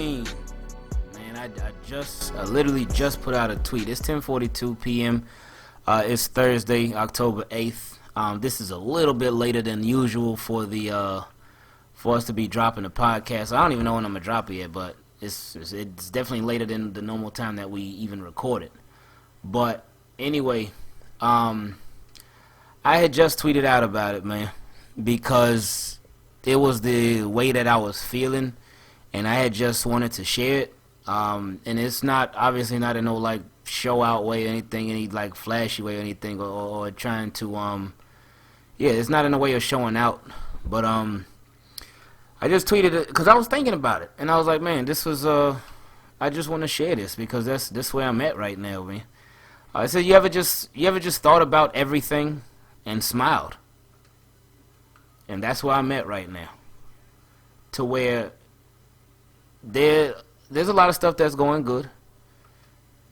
Clean. Man, I literally just put out a tweet. It's 10:42 p.m. It's Thursday, October 8th. This is a little bit later than usual for us to be dropping the podcast. I don't even know when I'm gonna drop it yet, but it's definitely later than the normal time that we even record it. But anyway, I had just tweeted out about it, man, because it was the way that I was feeling, and I had just wanted to share it. And it's not obviously not in no like show out way or anything, any like flashy way or anything, or trying to it's not in a way of showing out. But I just tweeted it because I was thinking about it, and I was like, man, this was I just want to share this because that's where I'm at right now, man. I said, you ever just thought about everything and smiled? And that's where I'm at right now. To where there's a lot of stuff that's going good.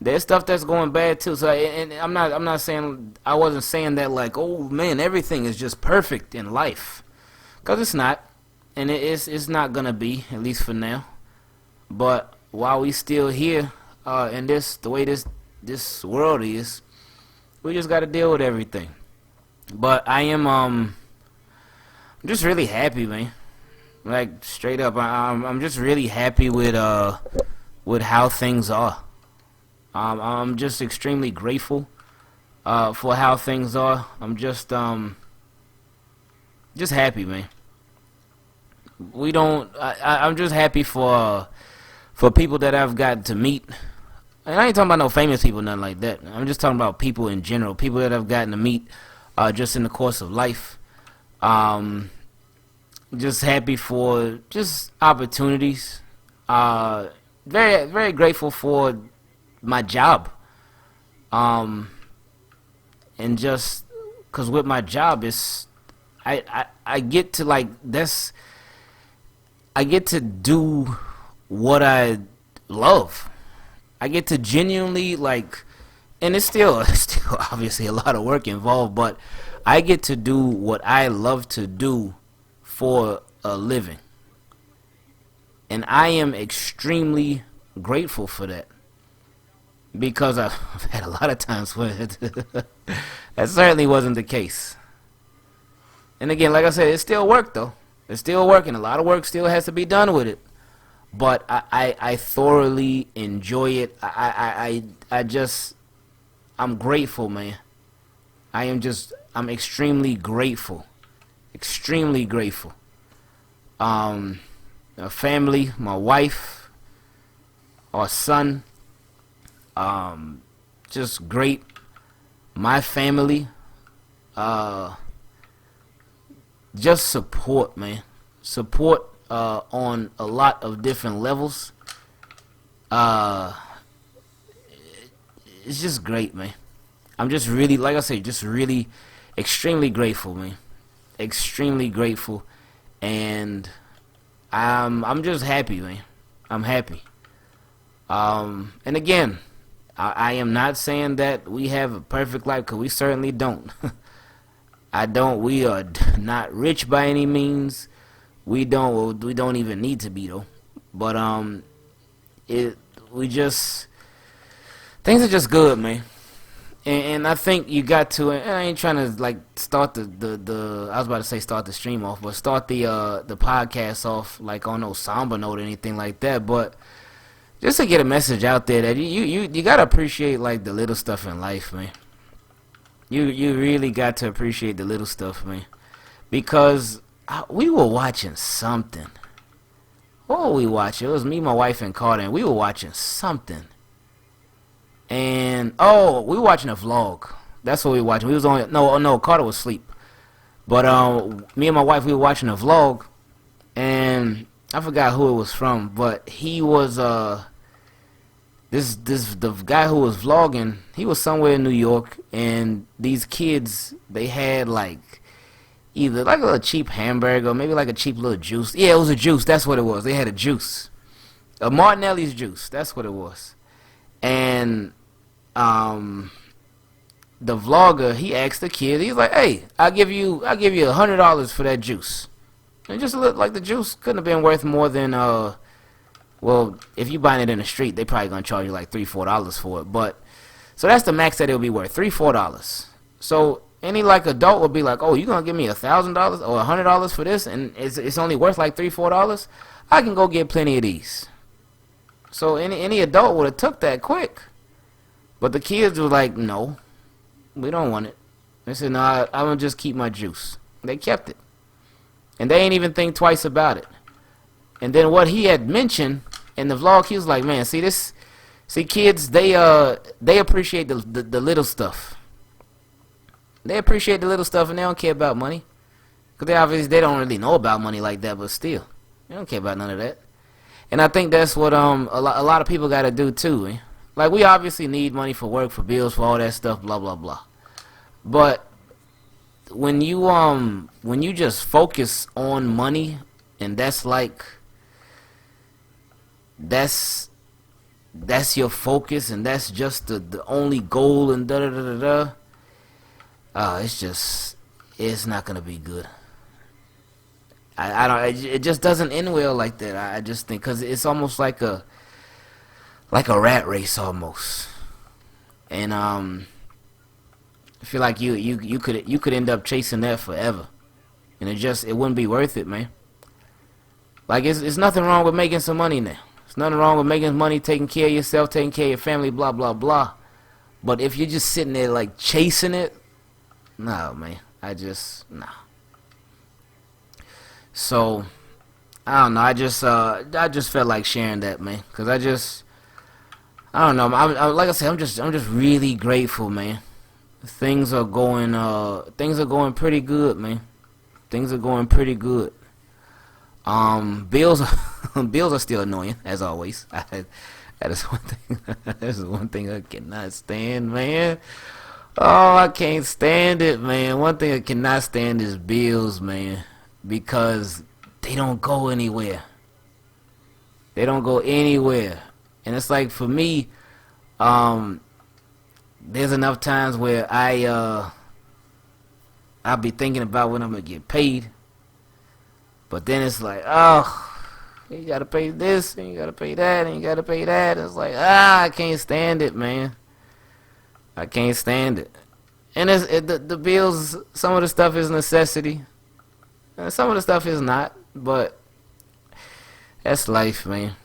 There's stuff that's going bad too. So and I'm not saying, I wasn't saying that like, oh man, everything is just perfect in life, because it's not, and it's not gonna be, at least for now. But while we still here, in the way this world is, we just got to deal with everything. But I am I'm just really happy, man. Like straight up, I'm just really happy with how things are. I'm just extremely grateful for how things are. I'm just happy, man. I'm just happy for people that I've gotten to meet. And I ain't talking about no famous people, nothing like that. I'm just talking about people in general, people that I've gotten to meet just in the course of life. Just happy for just opportunities. Very, very grateful for my job. And just because with my job, I get to like I get to do what I love. I get to genuinely like, and it's still obviously a lot of work involved, but I get to do what I love to do for a living. And I am extremely grateful for that, because I've had a lot of times where that certainly wasn't the case. And again, like I said, it's still work though. It's still working. A lot of work still has to be done with it. But I thoroughly enjoy it. I'm grateful, man. I'm extremely grateful. Extremely grateful. My family, my wife, our son, just great. My family, just support, man. Support on a lot of different levels. It's just great, man. I'm just really, like I say, just really extremely grateful, man. Extremely grateful, and I'm just happy, man. I'm happy. And again, I am not saying that we have a perfect life, because we certainly don't. We are not rich by any means. We don't even need to be though. But things are just good, man. And I think you got to, and I ain't trying to like start I was about to say start the stream off, but start the podcast off like on no somber note or anything like that. But just to get a message out there that you gotta appreciate like the little stuff in life, man. You really got to appreciate the little stuff, man. Because we were watching something. What were we watching? It was me, my wife, and Carter, and we were watching something. And we were watching a vlog. That's what we were watching. We was on no, Carter was asleep. But me and my wife, we were watching a vlog, and I forgot who it was from, but he was the guy who was vlogging, he was somewhere in New York, and these kids, they had like either like a little cheap hamburger or maybe like a cheap little juice. Yeah, it was a juice. That's what it was. They had a juice, a Martinelli's juice. That's what it was. And the vlogger, he asked the kid, he's like, "Hey, I'll give you $100 for that juice." And it just looked like the juice couldn't have been worth more than Well, if you buying it in the street, they probably gonna charge you like $3-4 for it. But so that's the max that it'll be worth, $3-4. So any like adult would be like, oh, you gonna give me $1,000 or $100 for this, and it's only worth like $3-4? I can go get plenty of these. So any adult would have took that quick, but the kids were like, no, we don't want it. They said, no, I'm gonna just keep my juice. They kept it, and they ain't even think twice about it. And then what he had mentioned in the vlog, he was like, man, see kids, they appreciate the little stuff. They appreciate the little stuff, and they don't care about money, because they don't really know about money like that, but still, they don't care about none of that. And I think that's what a lot of people got to do too. Eh? Like, we obviously need money for work, for bills, for all that stuff, blah blah blah. But when you just focus on money, and that's your focus, and that's just the only goal, and da da da da da. It's not gonna be good. I don't. It just doesn't end well like that. I just think, because it's almost like a rat race almost, and I feel like you could end up chasing that forever, and it wouldn't be worth it, man. Like, it's nothing wrong with making some money now. There's nothing wrong with making money, taking care of yourself, taking care of your family, blah blah blah. But if you're just sitting there like chasing it, no, man. Nah. So I don't know. I just felt like sharing that, man, because I don't know. Like I said, I'm just really grateful, man. Things are going pretty good, man. Things are going pretty good. Bills are still annoying, as always. That is one thing. That is one thing I cannot stand, man. Oh, I can't stand it, man. One thing I cannot stand is bills, man, because they don't go anywhere. They don't go anywhere. And it's like, for me, there's enough times where I'll be thinking about when I'm gonna get paid, but then it's like, oh, you gotta pay this, and you gotta pay that, and you gotta pay that. It's like, I can't stand it, man. I can't stand it. And the bills, some of the stuff is necessity, and some of the stuff is not, but that's life, man.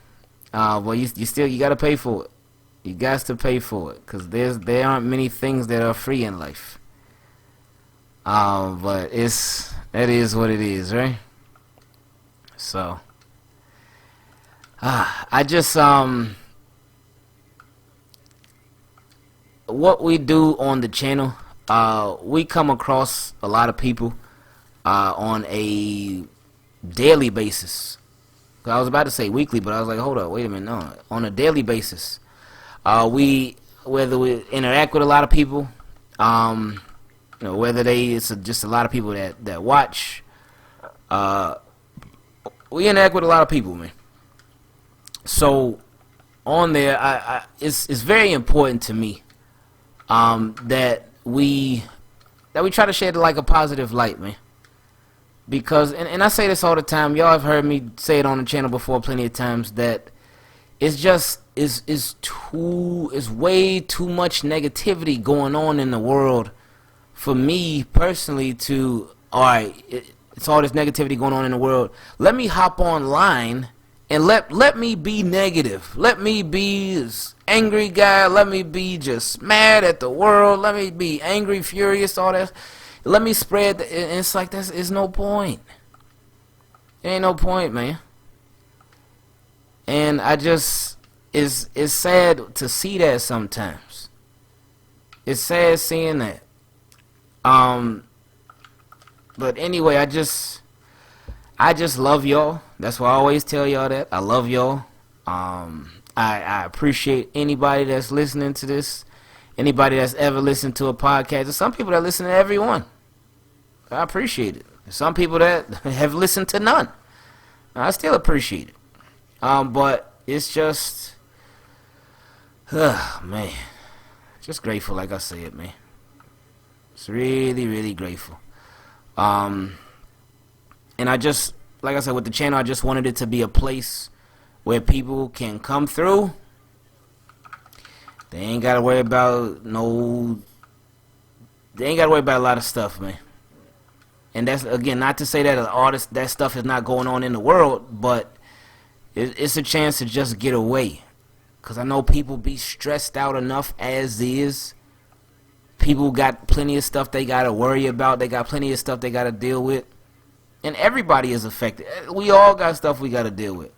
Well, you gotta pay for it. You got to pay for it, because there aren't many things that are free in life. But that is what it is, right? So, I just what we do on the channel, we come across a lot of people on a daily basis. I was about to say weekly, but I was like, hold up, wait a minute, no, on a daily basis. Whether we interact with a lot of people, whether it's just a lot of people that watch, we interact with a lot of people, man. So on there, it's very important to me, that we try to shed like a positive light, man. Because, and I say this all the time, y'all have heard me say it on the channel before plenty of times, that it's just is way too much negativity going on in the world for me personally to, alright, it's all this negativity going on in the world, let me hop online and let me be negative, let me be this angry guy, let me be just mad at the world, let me be angry, furious, all that, let me spread and it's like, there's no point. There ain't no point, man. And it's sad to see that sometimes. It's sad seeing that. But anyway, I just love y'all. That's why I always tell y'all that. I love y'all. I appreciate anybody that's listening to this. Anybody that's ever listened to a podcast. There's some people that listen to every one. I appreciate it. There's some people that have listened to none. I still appreciate it. But it's just, man, just grateful, like I said, man. It's really, really grateful. And I just, like I said, with the channel, I just wanted it to be a place where people can come through. They ain't gotta worry about They ain't gotta worry about a lot of stuff, man. And that's, again, not to say that all that stuff is not going on in the world, but it's a chance to just get away. Because I know people be stressed out enough as is. People got plenty of stuff they got to worry about. They got plenty of stuff they got to deal with. And everybody is affected. We all got stuff we got to deal with.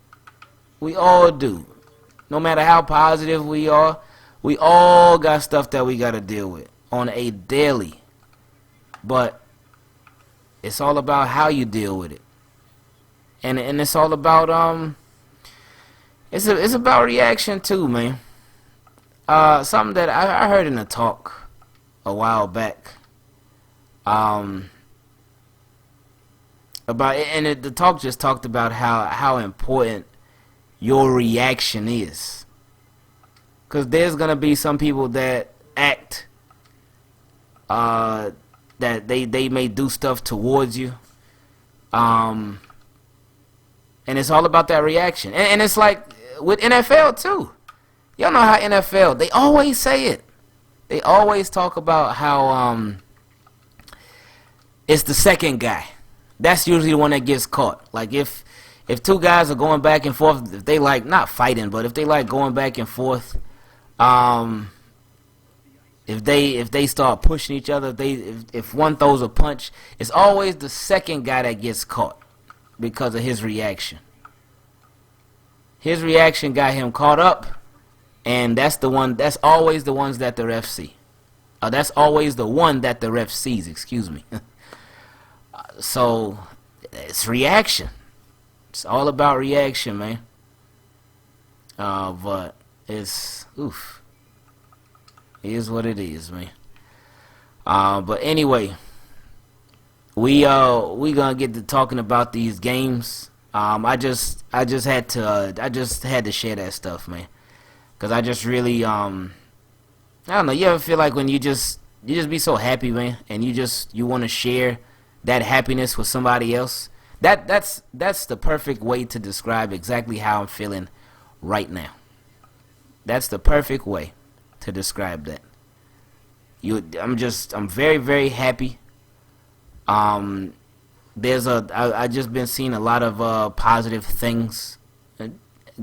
We all do. No matter how positive we are, we all got stuff that we got to deal with on a daily. But it's all about how you deal with it. And it's all about it's about reaction too, man. Something that I heard in a talk a while back. About, and the talk just talked about how important your reaction is. Cause there's gonna be some people that act that they may do stuff towards you. And it's all about that reaction. And it's like with NFL too. Y'all know how NFL, they always say it. They always talk about how it's the second guy. That's usually the one that gets caught. Like if two guys are going back and forth, if they like, not fighting, but if they like going back and forth, if they start pushing each other, if one throws a punch, it's always the second guy that gets caught because of his reaction. His reaction got him caught up, and that's always the ones that the ref see. That's always the one that the ref sees, excuse me. So it's reaction. It's all about reaction, man. But it's oof. It is what it is, man. But anyway, we gonna get to talking about these games. I just had to share that stuff, man, cause I just really I don't know. You ever feel like when you just be so happy, man, and you want to share that happiness with somebody else? That's the perfect way to describe exactly how I'm feeling right now. That's the perfect way to describe that. I'm very, very happy. I just been seeing a lot of positive things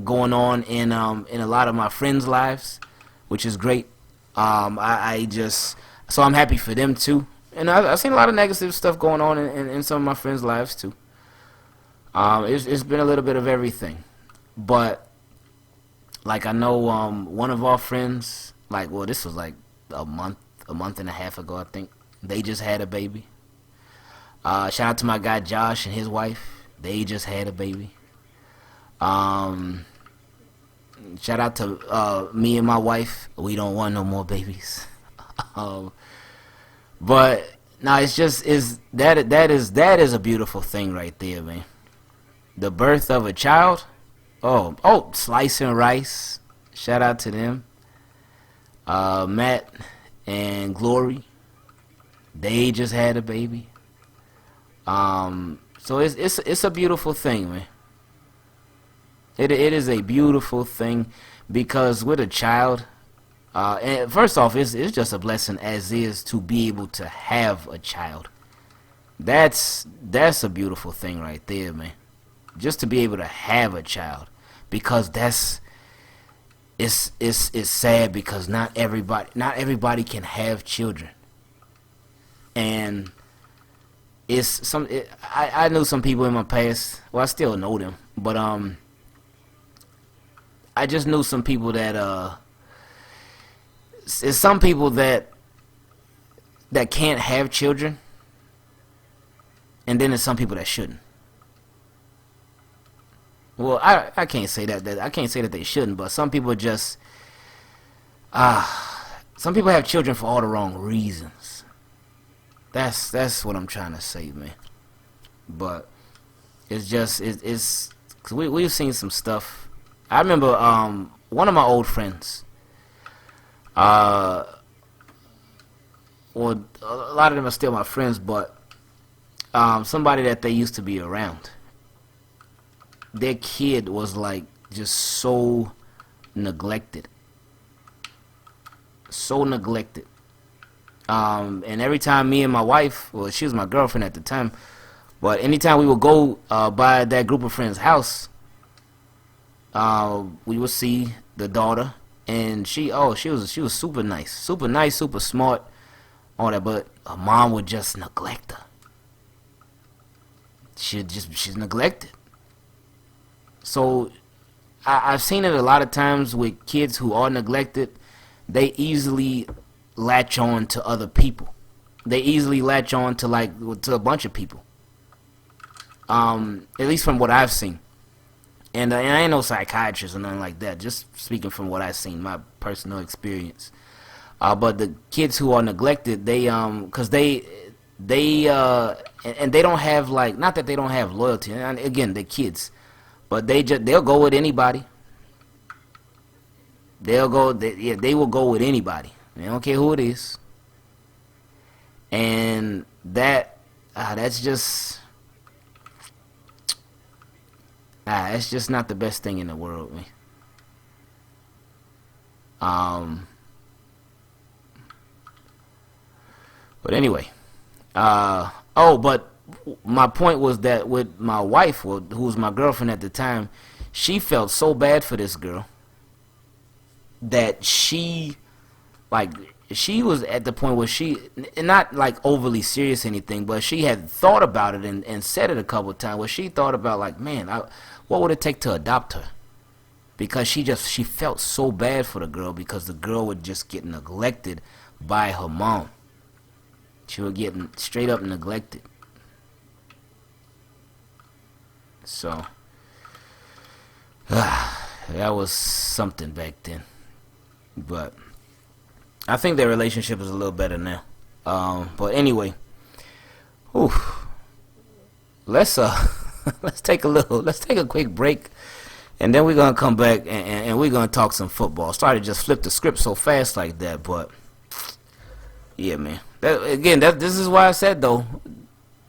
going on in a lot of my friends' lives, which is great. So I'm happy for them too. And I've seen a lot of negative stuff going on in some of my friends' lives too. It's been a little bit of everything, but like I know one of our friends, this was like a month and a half ago, I think. They just had a baby. Shout out to my guy Josh and his wife. They just had a baby. Shout out to me and my wife. We don't want no more babies. But no, that is a beautiful thing right there, man. The birth of a child. Oh, Slice and Rice. Shout out to them. Matt and Glory. They just had a baby. So it's a beautiful thing, man. It is a beautiful thing, because with a child, and first off, it's just a blessing as is to be able to have a child. That's a beautiful thing right there, man. Just to be able to have a child, because it's sad, because not everybody can have children, and I knew some people in my past. Well, I still know them, but I just knew some people that it's some people that can't have children, and then there's some people that shouldn't. Well, I can't say that I can't say that they shouldn't, but some people just some people have children for all the wrong reasons. That's what I'm trying to say, man. But it's just cause we've seen some stuff. I remember one of my old friends. Well, a lot of them are still my friends, but somebody that they used to be around. Their kid was like just so neglected. So neglected. And every time me and my wife, well, she was my girlfriend at the time, but anytime we would go by that group of friends' house, we would see the daughter, and she was super nice, super smart, all that, but her mom would just neglect her. She's neglected. So I've seen it a lot of times with kids who are neglected. They easily latch on to other people. They easily latch on to a bunch of people. At least from what I've seen. And I ain't no psychiatrist or nothing like that. Just speaking from what I've seen, my personal experience. But the kids who are neglected, cause they don't have, like, not that they don't have loyalty. And again, they're kids, but they'll go with anybody. They will go with anybody. They don't care who it is. And that's just not the best thing in the world, man. But anyway, but my point was that with my wife, who was my girlfriend at the time, she felt so bad for this girl that she was at the point where she, not like overly serious or anything, but she had thought about it and said it a couple of times, where she thought about, like, man, what would it take to adopt her? Because she felt so bad for the girl, because the girl would just get neglected by her mom. She would get straight up neglected. So that was something back then. But I think their relationship is a little better now. But anyway, let's take a quick break, and then we're gonna come back and we're gonna talk some football. Sorry to just flip the script so fast like that, but yeah, man. This is why I said, though,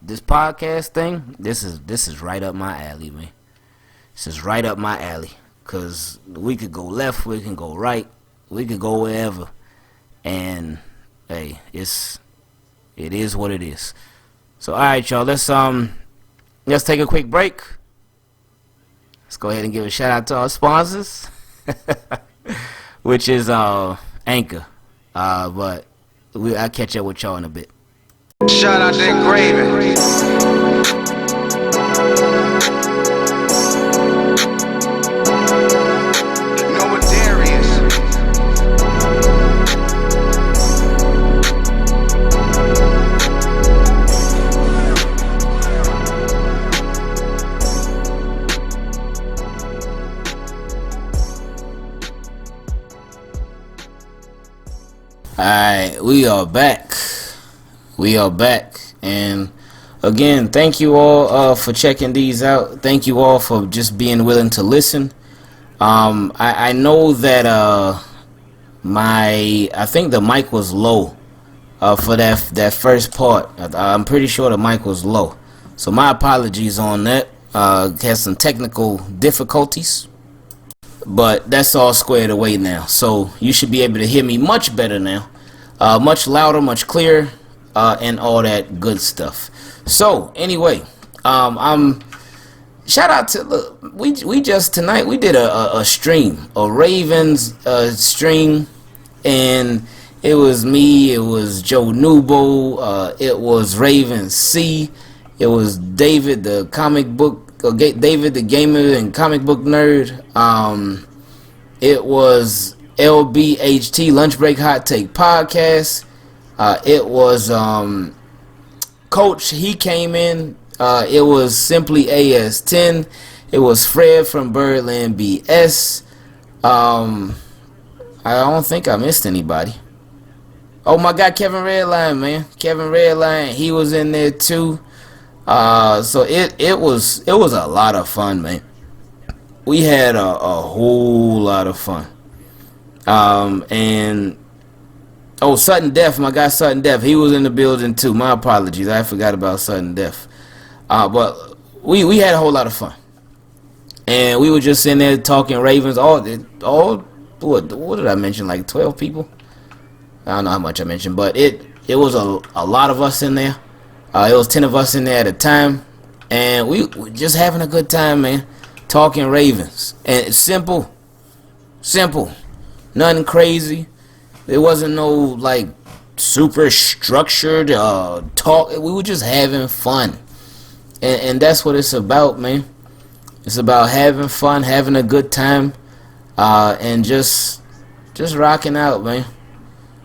this podcast thing, this is right up my alley, man. This is right up my alley, cause we could go left, we can go right, we could go wherever, and hey, it is what it is. So all right, y'all, let's take a quick break. Let's go ahead and give a shout out to our sponsors, which is Anchor. But I'll catch up with y'all in a bit. Shout out to Ingravenvids. Alright, we are back. And again, thank you all for checking these out. Thank you all for just being willing to listen. I know that I think the mic was low for that first part. I'm pretty sure the mic was low. So my apologies on that. Had some technical difficulties, but that's all squared away now. So you should be able to hear me much better now. Much louder, much clearer, and all that good stuff. So anyway, shout out to we just tonight we did a stream, a Ravens stream, and it was me, it was Joe Nubo, it was Raven C, it was David the David the gamer and comic book nerd, it was LBHT Lunch Break Hot Take Podcast. It was Coach, he came in. It was Simply AS10. It was Fred from Birdland BS. I don't think I missed anybody. Oh my God, Kevin Redline, man. Kevin Redline, he was in there too. So it was a lot of fun, man. We had a whole lot of fun. And Sudden Death, my guy Sudden Death, he was in the building too. My apologies, I forgot about Sudden Death. But we had a whole lot of fun. and we were just sitting there talking Ravens. All what did I mention? Like 12 people. I don't know how much I mentioned, but it was a lot of us in there. It was 10 of us in there at a time, and we were just having a good time, man. Talking Ravens, and it's simple, nothing crazy. There wasn't no like super structured talk. We were just having fun, and that's what it's about, man. It's about having fun, having a good time, and just rocking out, man.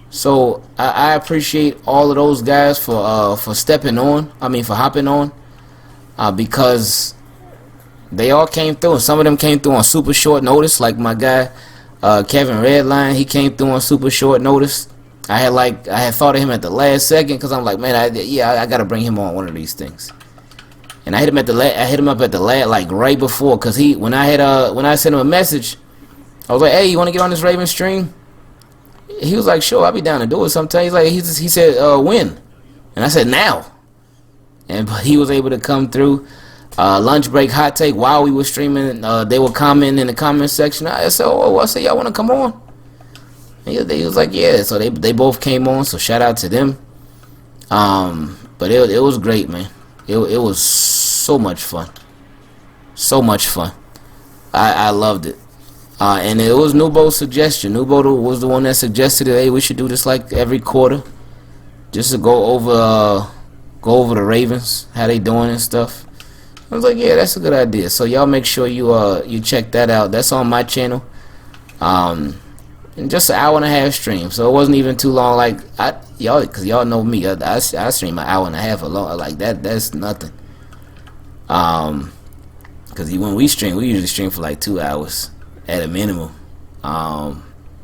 So I appreciate all of those guys for stepping on. I mean, for hopping on, because they all came through, and some of them came through on super short notice. Like my guy Kevin Redline, he came through on super short notice. I had thought of him at the last second because I'm like, man, I gotta bring him on one of these things. And I hit him up at the last, like right before, because when I sent him a message, I was like, hey, you want to get on this Raven stream? He was like, sure, I'll be down to do it sometime. He said, when? And I said, now. And he was able to come through. Lunch break hot take while we were streaming. They were commenting in the comment section. I said, I said, y'all want to come on? And he was like, yeah. So they both came on. So shout out to them. But it was great, man. It was so much fun. So much fun. I loved it. And it was Nubo's suggestion. Nubo was the one that suggested it. Hey, we should do this like every quarter, just to go over the Ravens, how they doing and stuff. I was like, yeah, that's a good idea. So y'all make sure you check that out. That's on my channel. And just an hour and a half stream, so it wasn't even too long. Like because y'all know me, I stream an hour and a half alone. Like that's nothing. Because when we usually stream for like 2 hours. At a minimum.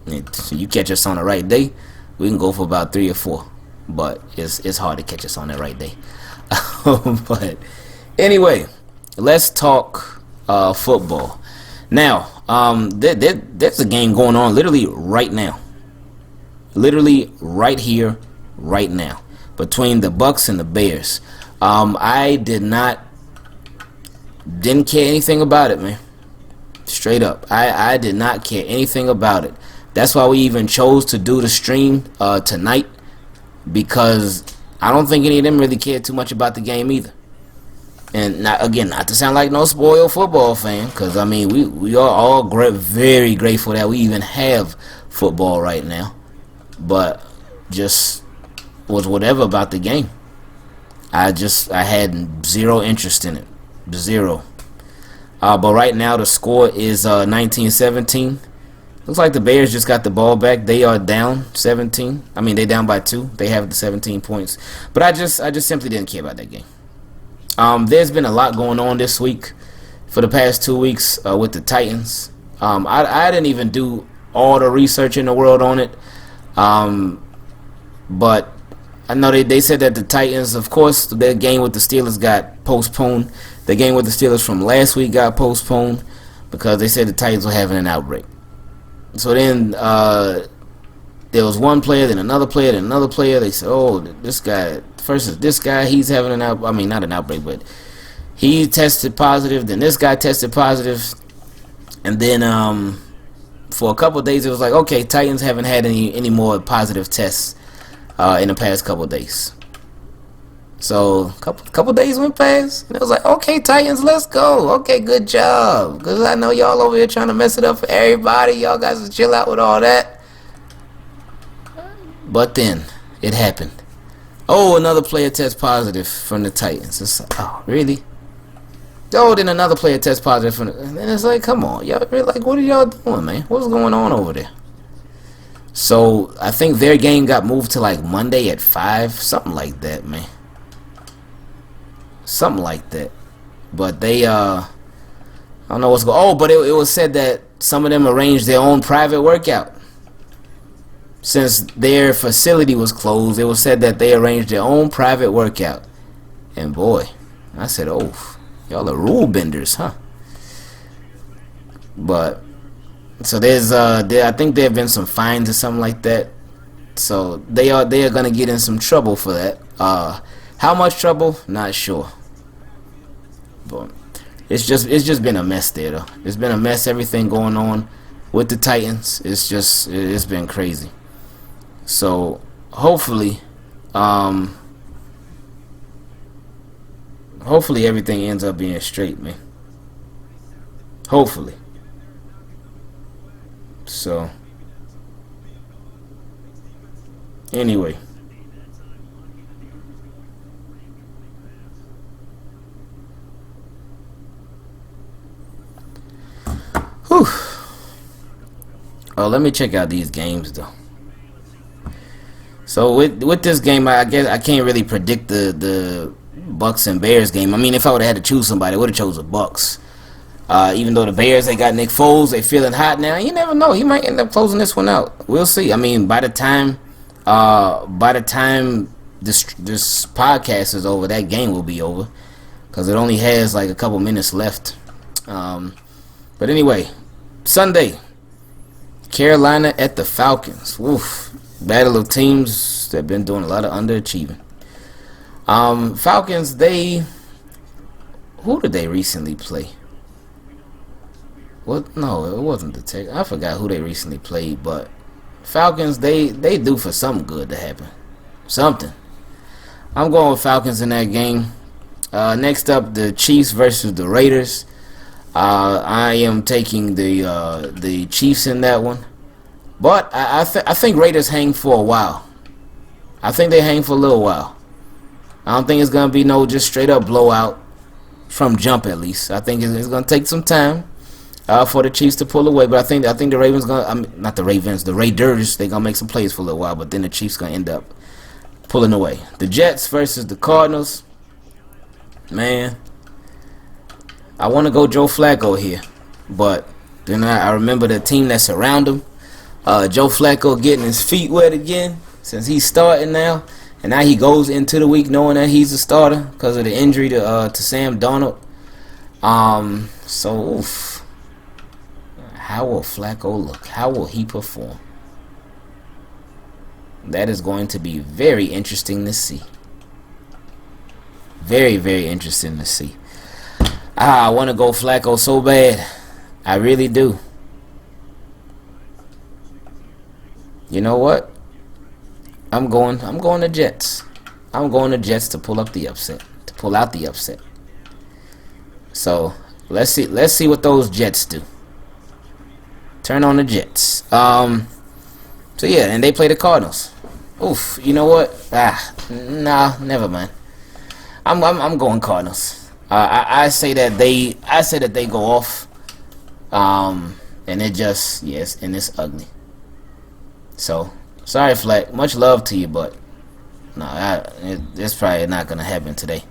You catch us on the right day, we can go for about 3 or 4. But it's hard to catch us on the right day. But anyway, let's talk football. Now, there's a game going on literally right now. Literally right here, right now. Between the Bucks and the Bears. I didn't care anything about it, man. Straight up, I did not care anything about it. That's why we even chose to do the stream tonight, because I don't think any of them really cared too much about the game either. And not to sound like no spoiled football fan, because I mean we are all very grateful that we even have football right now, but just was whatever about the game. I had zero interest in it, zero. But right now the score is 19-17. Looks like the Bears just got the ball back. They are down 17. I mean, they down by 2. They have the 17 points. But I just simply didn't care about that game. There's been a lot going on this week, for the past 2 weeks, with the Titans. I didn't even do all the research in the world on it. But I know they said that the Titans, of course, their game with the Steelers got postponed. The game with the Steelers from last week got postponed because they said the Titans were having an outbreak. So then there was one player, then another player, then another player. They said, oh, this guy, first is this guy, he's having an outbreak. I mean, not an outbreak, but he tested positive. Then this guy tested positive. And then for a couple of days, it was like, okay, Titans haven't had any more positive tests in the past couple of days. So couple days went past, and it was like, okay, Titans, let's go. Okay, good job. Because I know y'all over here trying to mess it up for everybody. Y'all guys will chill out with all that. But then it happened. Oh, another player test positive from the Titans. It's like, oh, really? Oh, then another player test positive from the... And then it's like, come on, y'all. Like, what are y'all doing, man? What's going on over there? So I think their game got moved to like Monday at 5, something like that, man. Something like that. But they I don't know what's going on. Oh, but it was said that some of them arranged their own private workout. Since their facility was closed, it was said that they arranged their own private workout. And boy, I said, oh, y'all are rule benders, huh? But so I think there have been some fines or something like that. So they are gonna get in some trouble for that. How much trouble? Not sure. But it's just been a mess there though. It's been a mess. Everything going on with the Titans. It's been crazy. So hopefully, hopefully everything ends up being straight, man. Hopefully. So anyway. Whew. Oh, let me check out these games though. So with this game, I guess I can't really predict the Bucks and Bears game. I mean, if I would have had to choose somebody, I would have chose the Bucks. Even though the Bears, they got Nick Foles, they feeling hot now. You never know. He might end up closing this one out. We'll see. I mean, by the time this podcast is over, that game will be over because it only has like a couple minutes left. But anyway, Sunday, Carolina at the Falcons. Woof. Battle of teams that have been doing a lot of underachieving. Falcons, who did they recently play? What? No, it wasn't the Tech. I forgot who they recently played, but Falcons, they do for something good to happen. Something. I'm going with Falcons in that game. Next up, the Chiefs versus the Raiders. I am taking the Chiefs in that one. But I think Raiders hang for a while. I think they hang for a little while. I don't think it's going to be no just straight up blowout from jump at least. I think it's going to take some time for the Chiefs to pull away. But I think the Ravens not the Ravens, the Raiders, they're going to make some plays for a little while. But then the Chiefs going to end up pulling away. The Jets versus the Cardinals. Man, I want to go Joe Flacco here. But then I remember the team that's around him. Joe Flacco getting his feet wet again since he's starting now, and now he goes into the week knowing that he's a starter because of the injury to Sam Darnold. So oof. How will Flacco look? How will he perform? That is going to be very interesting to see. Very, very interesting to see. I want to go Flacco so bad. I really do. You know what? I'm going to Jets. I'm going to Jets to pull out the upset. So let's see what those Jets do. Turn on the Jets. So yeah, and they play the Cardinals. Oof. You know what? Nah, never mind. I'm going Cardinals. I say that they go off. And it just and it's ugly. So, sorry, Fleck. Much love to you, but no, it's probably not going to happen today.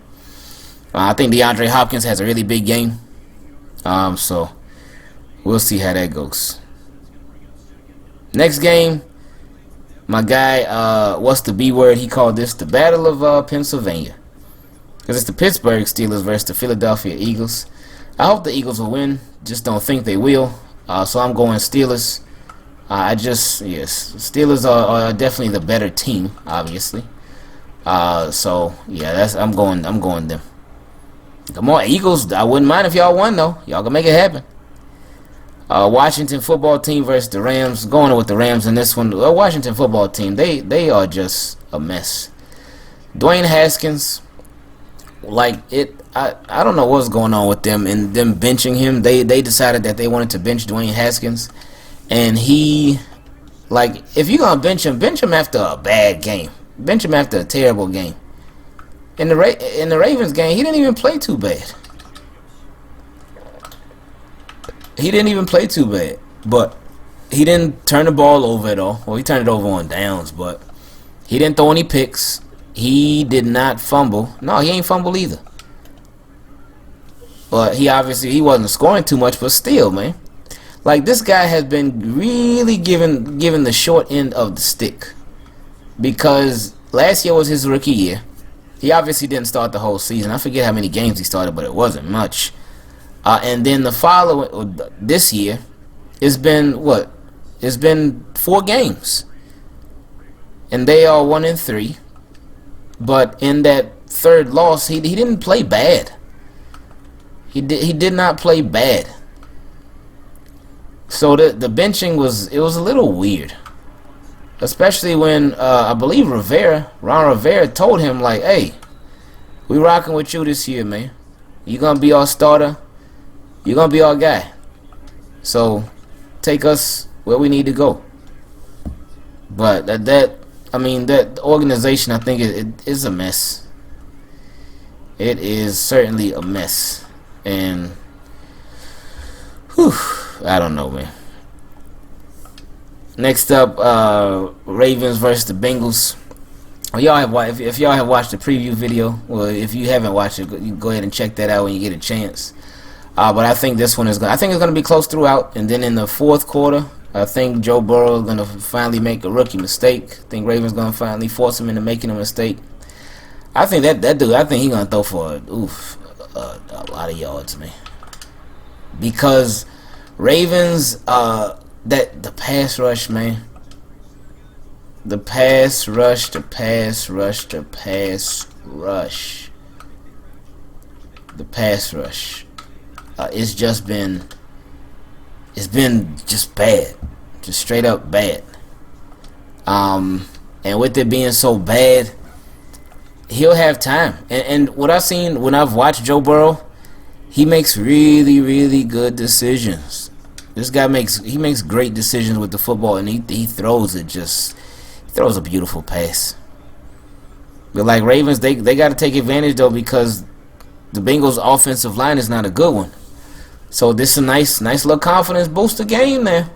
I think DeAndre Hopkins has a really big game. So, we'll see how that goes. Next game, my guy, what's the B word? He called this the Battle of Pennsylvania. Because it's the Pittsburgh Steelers versus the Philadelphia Eagles. I hope the Eagles will win. Just don't think they will. So, I'm going Steelers. Steelers are definitely the better team, obviously. So yeah, I'm going them. Come on, Eagles. I wouldn't mind if y'all won though. Y'all can make it happen. Washington football team versus the Rams. Going with the Rams in this one. The Washington football team, they are just a mess. Dwayne Haskins, I don't know what's going on with them and them benching him. They decided that they wanted to bench Dwayne Haskins. And he, if you're going to bench him after a bad game. Bench him after a terrible game. In the Ravens game, he didn't even play too bad. But he didn't turn the ball over at all. Well, he turned it over on downs, but he didn't throw any picks. He did not fumble. No, he ain't fumble either. But he wasn't scoring too much, but still, man. This guy has been really given the short end of the stick. Because last year was his rookie year. He obviously didn't start the whole season. I forget how many games he started, but it wasn't much. And then this year, it's been what? It's been 4 games. And they are 1-3. But in that third loss, he didn't play bad. He did not play bad. So the benching was a little weird, especially when I believe Ron Rivera told him like, "Hey, we rocking with you this year, man. You gonna be our starter. You're gonna be our guy. So take us where we need to go." But that organization, I think it is a mess. It is certainly a mess, and I don't know, man. Next up, Ravens versus the Bengals. If y'all have watched the preview video, well, if you haven't watched it, you go ahead and check that out when you get a chance. But I think this one I think it's gonna be close throughout, and then in the fourth quarter, I think Joe Burrow is gonna finally make a rookie mistake. I think Ravens gonna finally force him into making a mistake. I think that dude. I think he's gonna throw for a lot of yards, man. Because Ravens, the pass rush, man. The pass rush. It's been just bad, just straight up bad. And with it being so bad, he'll have time. And what I've seen when I've watched Joe Burrow, he makes really, really good decisions. This guy makes great decisions with the football, and he throws a beautiful pass. But like Ravens, they got to take advantage though, because the Bengals' offensive line is not a good one. So this is a nice little confidence booster game there.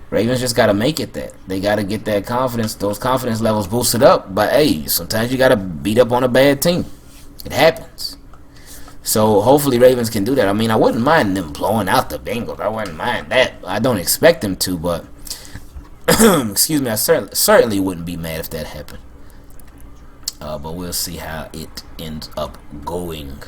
Ravens just got to make it that. They got to get those confidence levels boosted up. But hey, sometimes you got to beat up on a bad team. It happens. So hopefully Ravens can do that. I mean, I wouldn't mind them blowing out the Bengals. I wouldn't mind that. I don't expect them to, but excuse me, I certainly wouldn't be mad if that happened. But we'll see how it ends up going.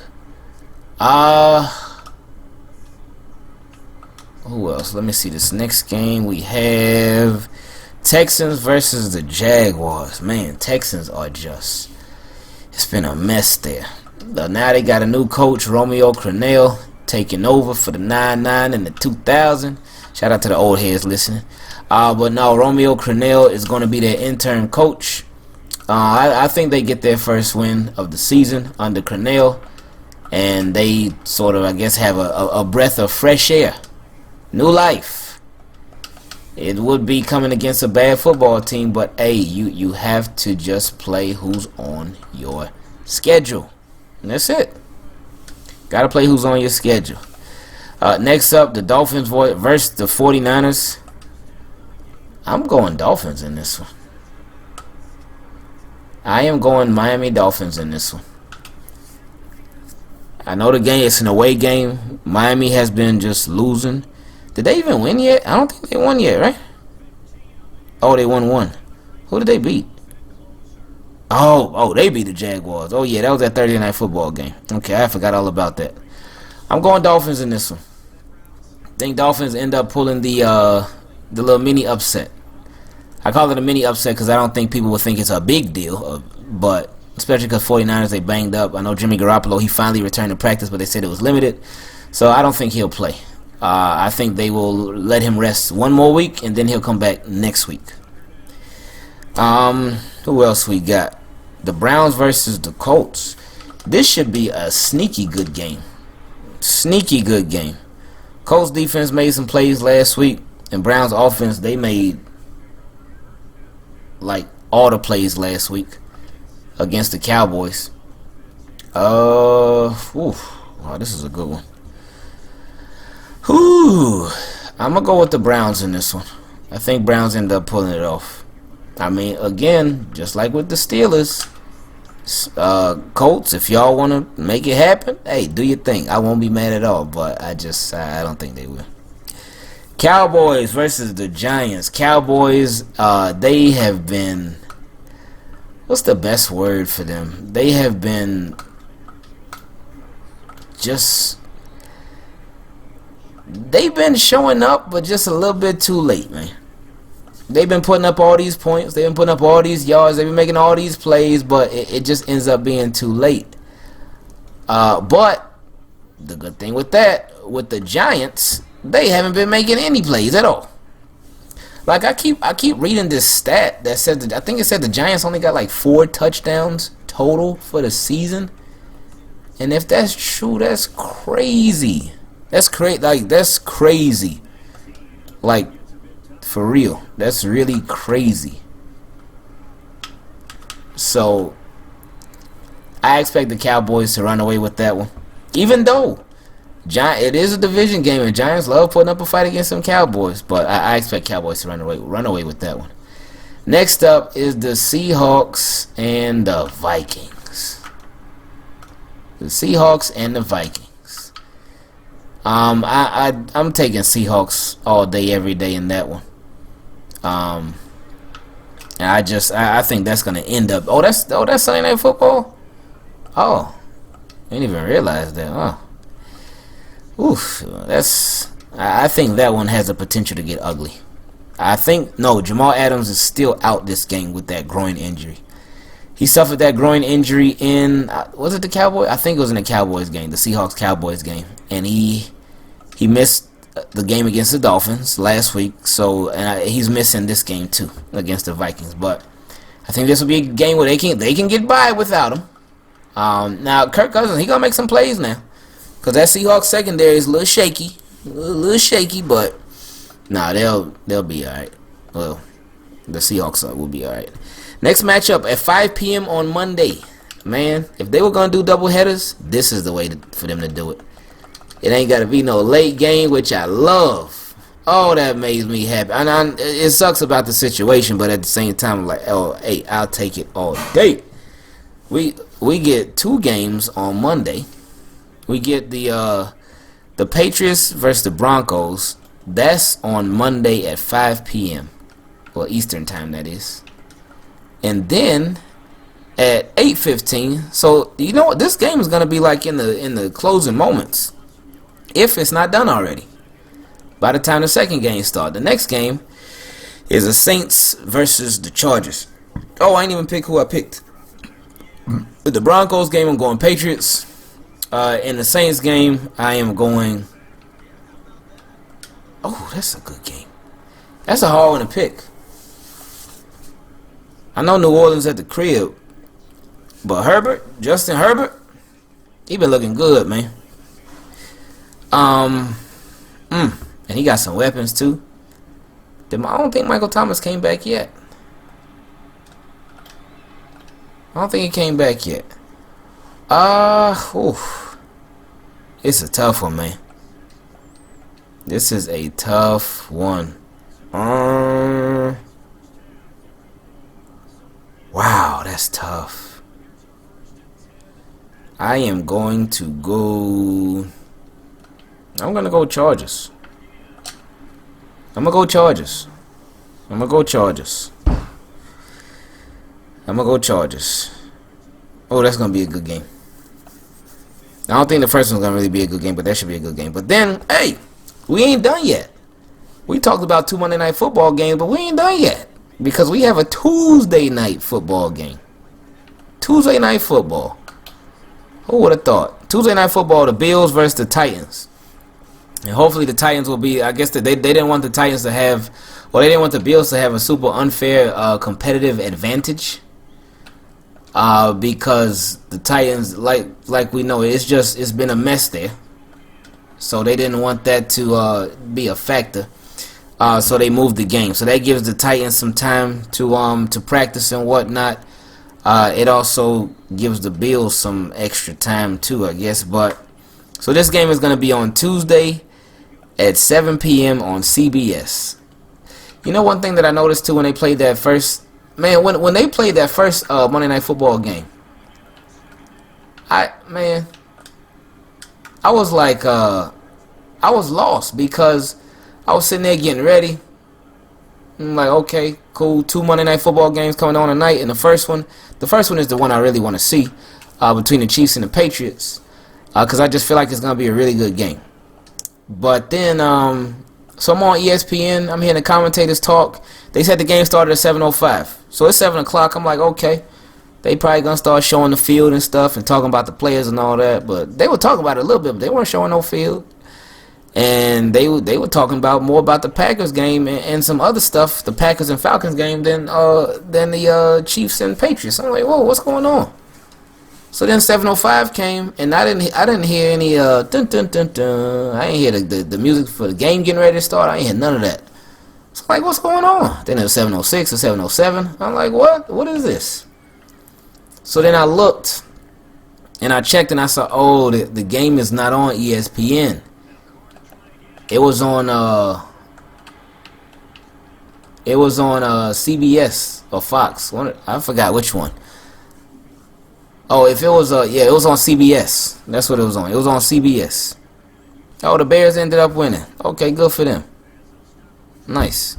Who else? Let me see. This next game we have Texans versus the Jaguars. Man, Texans are just... It's been a mess there. Now they got a new coach, Romeo Crennel, taking over for the 99 and the 2000. Shout out to the old heads listening. But no, Romeo Crennel is going to be their intern coach. I think they get their first win of the season under Crennel, and they sort of, I guess, have a breath of fresh air. New life. It would be coming against a bad football team, but hey, you have to just play who's on your schedule. And that's it. Gotta play who's on your schedule. Next up, the Dolphins versus the 49ers. I'm going Dolphins in this one. I am going Miami Dolphins in this one. I know the game, it's an away game. Miami has been just losing. Did they even win yet? I don't think they won yet, right? Oh, they won one. Who did they beat? Oh, they beat the Jaguars. Oh, yeah, that was that Thursday night football game. Okay, I forgot all about that. I'm going Dolphins in this one. I think Dolphins end up pulling the little mini upset. I call it a mini upset because I don't think people would think it's a big deal, but especially because 49ers, they banged up. I know Jimmy Garoppolo, he finally returned to practice, but they said it was limited, so I don't think he'll play. I think they will let him rest one more week, and then he'll come back next week. Who else we got? The Browns versus the Colts. This should be a sneaky good game. Sneaky good game. Colts defense made some plays last week, and Browns offense, they made like all the plays last week against the Cowboys. Wow, this is a good one. I'm gonna go with the Browns in this one. I think Browns end up pulling it off. I mean, again, just like with the Steelers, Colts, if y'all want to make it happen, hey, do your thing. I won't be mad at all, but I don't think they will. Cowboys versus the Giants. Cowboys, they have been, what's the best word for them? They have been just, they've been showing up, but just a little bit too late, man. They've been putting up all these points. They've been putting up all these yards. They've been making all these plays, but it just ends up being too late. But the good thing with that, with the Giants, they haven't been making any plays at all. Like I keep reading this stat that said that, I think it said the Giants only got like 4 touchdowns total for the season. And if that's true, that's crazy. That's crazy. Like that's crazy. Like for real, that's really crazy. So I expect the Cowboys to run away with that one, even though it is a division game and Giants love putting up a fight against some Cowboys. But I expect Cowboys to run away with that one. Next up is the Seahawks and the Vikings. The Seahawks and the Vikings. I'm taking Seahawks all day, every day in that one. And I think that's gonna end up. That's Sunday Night Football. Oh, I didn't even realize that. Oh, oof. I think that one has the potential to get ugly. Jamal Adams is still out this game with that groin injury. He suffered that groin injury in, was it the Cowboys? I think it was in the Cowboys game, the Seahawks-Cowboys game. And he missed the game against the Dolphins last week. So he's missing this game too against the Vikings. But I think this will be a game where they can get by without him. Now, Kirk Cousins, he going to make some plays now. Because that Seahawks secondary is a little shaky. But nah, they'll be all right. Well, the Seahawks will be all right. Next matchup at 5 p.m. on Monday. Man, if they were going to do double headers, this is the way for them to do it. It ain't got to be no late game, which I love. Oh, that makes me happy. And it sucks about the situation, but at the same time, I'm like, oh, hey, I'll take it all day. We get 2 games on Monday. We get the Patriots versus the Broncos. That's on Monday at 5 p.m. Well, Eastern time, that is. And then at 8:15, so you know what, this game is gonna be like in the closing moments, if it's not done already. By the time the second game starts, the next game is the Saints versus the Chargers. Oh, I ain't even pick who I picked. With the Broncos game, I'm going Patriots. In the Saints game, I am going. Oh, that's a good game. That's a hard one to pick. I know New Orleans at the crib, but Justin Herbert, he been looking good, man. And he got some weapons too. I don't think Michael Thomas came back yet. I don't think he came back yet. It's a tough one, man. This is a tough one. Wow, that's tough. I am going to go. I'm gonna go Chargers. I'm gonna go Chargers. Oh, that's gonna be a good game. I don't think the first one's gonna really be a good game, but that should be a good game. But then, hey, we ain't done yet. We talked about 2 Monday Night Football games, but we ain't done yet. Because we have a Tuesday night football game. Tuesday night football. Who would have thought? Tuesday night football, the Bills versus the Titans. And hopefully the Titans will be, I guess that they didn't want the Titans to have, well, they didn't want the Bills to have a super unfair competitive advantage. Because the Titans, like we know, it's been a mess there. So they didn't want that to be a factor. So they moved the game. So that gives the Titans some time to practice and whatnot. It also gives the Bills some extra time too, I guess. But so this game is going to be on Tuesday at 7 p.m. on CBS. You know, one thing that I noticed too when they played that first, man, when they played that first Monday Night Football game, I was like, I was lost because I was sitting there getting ready. I'm like, okay, cool. 2 Monday Night Football games coming on tonight, and the first one is the one I really want to see, between the Chiefs and the Patriots, because I just feel like it's gonna be a really good game. But then, so I'm on ESPN. I'm hearing the commentators talk. They said the game started at 7:05, so it's 7 o'clock. I'm like, okay, they probably gonna start showing the field and stuff and talking about the players and all that. But they were talking about it a little bit, but they weren't showing no field. And they were talking about more about the Packers game and some other stuff, the Packers and Falcons game, than the Chiefs and Patriots. I'm like, whoa, what's going on? So then 7:05 came, and I didn't hear any dun dun dun dun. I didn't hear the music for the game getting ready to start. I ain't hear none of that. So I'm like, what's going on? Then it was 7:06 or 7:07. I'm like, what? What is this? So then I looked, and I checked, and I saw, oh, the game is not on ESPN. It was on CBS or Fox. I forgot which one. Oh, if it was it was on CBS. That's what it was on. It was on CBS. Oh, the Bears ended up winning. Okay, good for them. Nice.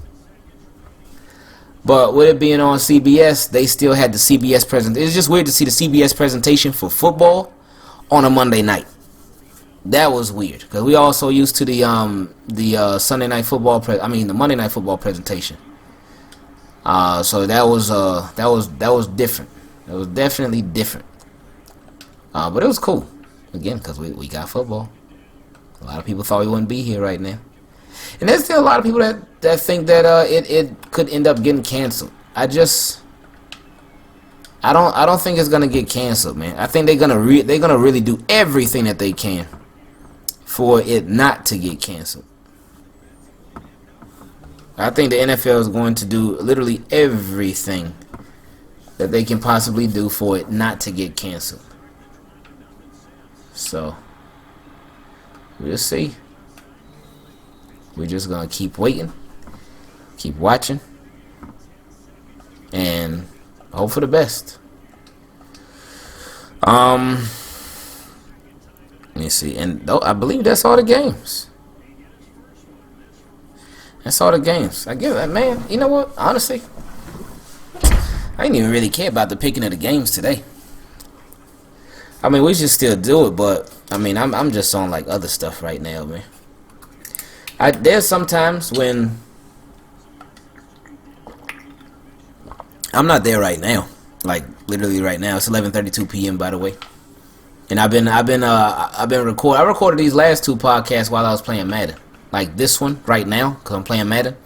But with it being on CBS, they still had the CBS present. It's just weird to see the CBS presentation for football on a Monday night. That was weird because we also used to the Sunday night football. The Monday night football presentation. So that was different. It was definitely different. But it was cool again because we got football. A lot of people thought we wouldn't be here right now, and there's still a lot of people that think that it could end up getting canceled. I don't think it's gonna get canceled, man. I think they're gonna really do everything that they can for it not to get canceled. I think the NFL is going to do literally everything that they can possibly do for it not to get canceled. So we'll see. We're just gonna keep waiting, keep watching, and hope for the best. Let me see, and I believe that's all the games. That's all the games. I give that, man. You know what? Honestly, I didn't even really care about the picking of the games today. I mean, we should still do it, but I mean, I'm just on like other stuff right now, man. There's sometimes when I'm not there right now, like literally right now. It's 11:32 p.m. by the way, and I've been recording. I recorded these last two podcasts while I was playing Madden, like this one right now because I'm playing Madden,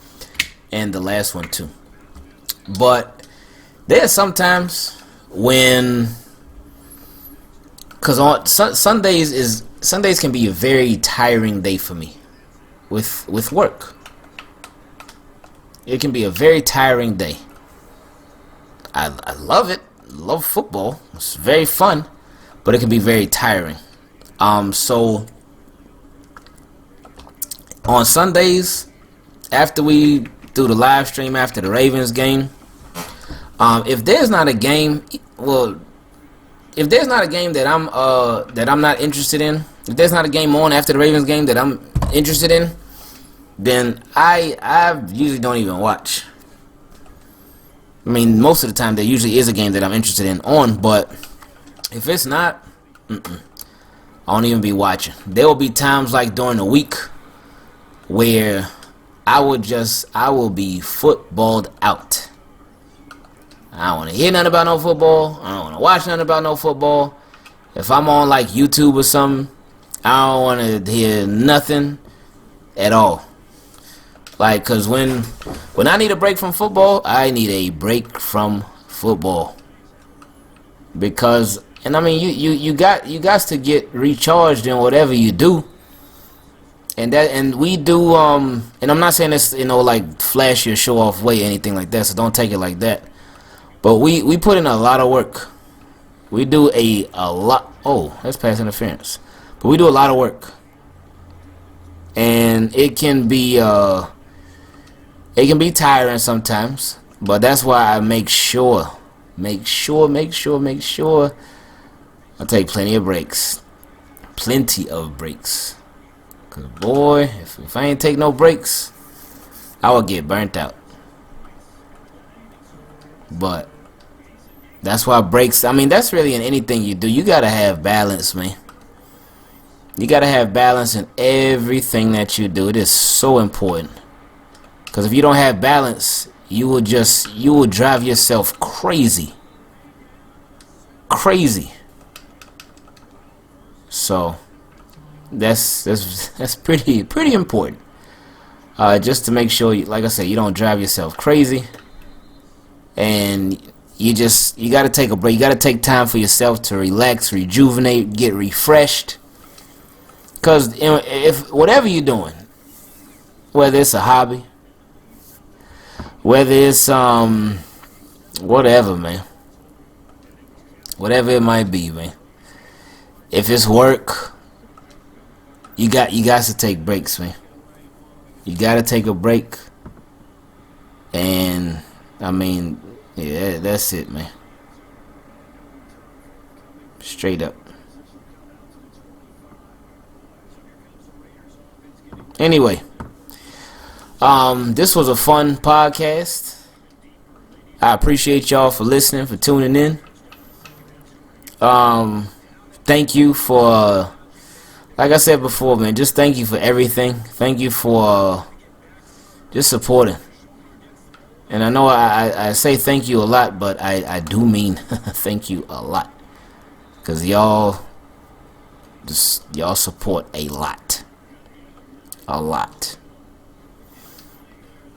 and the last one too. But there's sometimes when, because on Sundays can be a very tiring day for me with work. It can be a very tiring day. I love it. Love football. It's very fun, but it can be very tiring. So on Sundays, after we do the live stream after the Ravens game, if there's not a game, if there's not a game that I'm not interested in, if there's not a game on after the Ravens game that I'm interested in, then I usually don't even watch. I mean, most of the time there usually is a game that I'm interested in on, but if it's not, I won't even be watching. There will be times like during the week where I will be footballed out. I don't want to hear nothing about no football. I don't want to watch nothing about no football. If I'm on like YouTube or something, I don't want to hear nothing at all. Like, cause when I need a break from football, I need a break from football. Because, and I mean, you got to get recharged in whatever you do. And we do, and I'm not saying this, like flashy or show off way, anything like that. So don't take it like that. But we put in a lot of work. We do a lot. Oh, that's pass interference. But we do a lot of work, and it can be tiring sometimes. But that's why I make sure I take plenty of breaks. Cause boy, if I ain't take no breaks, I will get burnt out. But that's why breaks, I mean, that's really in anything you do. You gotta have balance, man. You gotta have balance in everything that you do. It is so important. Because if you don't have balance, you will drive yourself crazy. crazy. So that's pretty important. Just to make sure, like I said, you don't drive yourself crazy, and you got to take a break. You got to take time for yourself to relax, rejuvenate, get refreshed. Because if whatever you're doing, whether it's a hobby, whether it's whatever, man, whatever it might be, man. If it's work, you got to take breaks, man. You got to take a break, and I mean, yeah, that's it, man. Straight up. Anyway, this was a fun podcast. I appreciate y'all for listening, for tuning in. Thank you for, like I said before, man, just thank you for everything. Thank you for just supporting. And I know I say thank you a lot, but I do mean thank you a lot. Because y'all support a lot. A lot.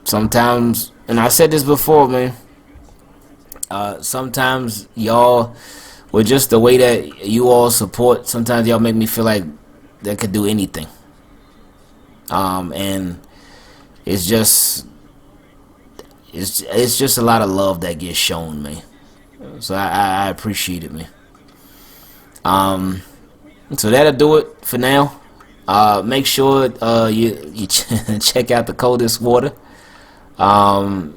Sometimes, and I said this before, man, sometimes y'all, with just the way that you all support, sometimes y'all make me feel like they could do anything. And it's just a lot of love that gets shown, man. So I appreciate it, man. So that'll do it for now. Make sure you check out the coldest water. And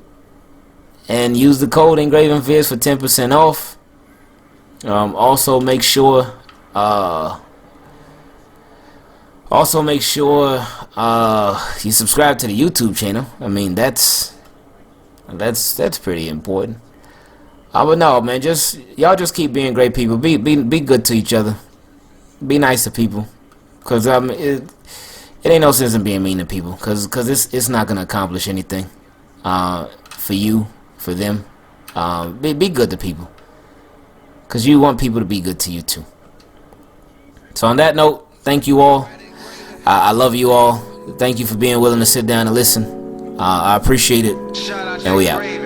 use the code Ingravenvids for 10% off. Also make sure you subscribe to the YouTube channel. I mean, that's pretty important. But no, man, y'all just keep being great people. Be good to each other. Be nice to people. Cause it ain't no sense in being mean to people. Cause it's not gonna accomplish anything. For you, for them. Be good to people. Cause you want people to be good to you too. So on that note, thank you all. I love you all. Thank you for being willing to sit down and listen. I appreciate it. And we out.